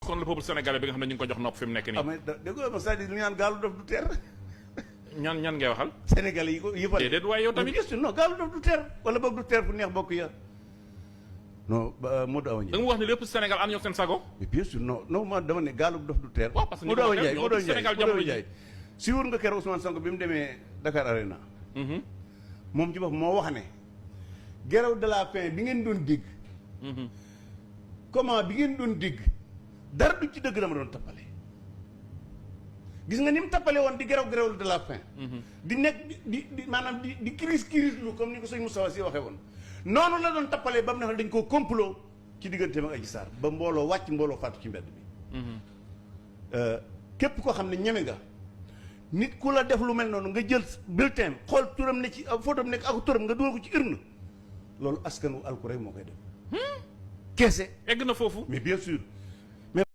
kon le peuple sénégalais bi nga xam ne ñu ngi ko jox nopp fi mu nekk nii. ah mais dégg nga c'est-à-dire lu ñaan gaalu dof du teer. ñan ngay waxal. sénégalais yi ko yëppal. déedéet waaye yow tamit. bien sûr non gaalu dof du teer wala boog du teer fu neex bokk ya non Modou Awa Ndiaye. da nga wax ne lépp Sénégal ànd ñoo seen sago. mais bien sûr non man dama ne gaalu dof du teer. waaw parce que Modou Awa Ndiaye Modou Sénégal jamono ji si wër nga keroog Ousmane Sonko bi mu demee Dakar Arena. moom ci bopp moo wax ne. grève de la faim bi ngeen doon dégg. comment bi ngeen doon dégg dara du ci dëgg dama doon tappale. gis nga ni mu tappale woon di grève de la faim. di nekk di maanaam di crise lu comme ni ko sëñ Moustapha Sy waxee woon. noonu la doon tappalee ba mu ne dañ koo complot ci digganteem ak Adji Sarr ba mbooloo wàcc mbooloo faatu ci mbedd bi. képp koo xam ne ñeme nga nit ku la def lu mel noonu nga jël bulletin xool turam ne ci photo nekk ak turam nga dugal ko ci urne loolu askanu alku rek moo koy def. kese. egg na foofu. mais bien sûr.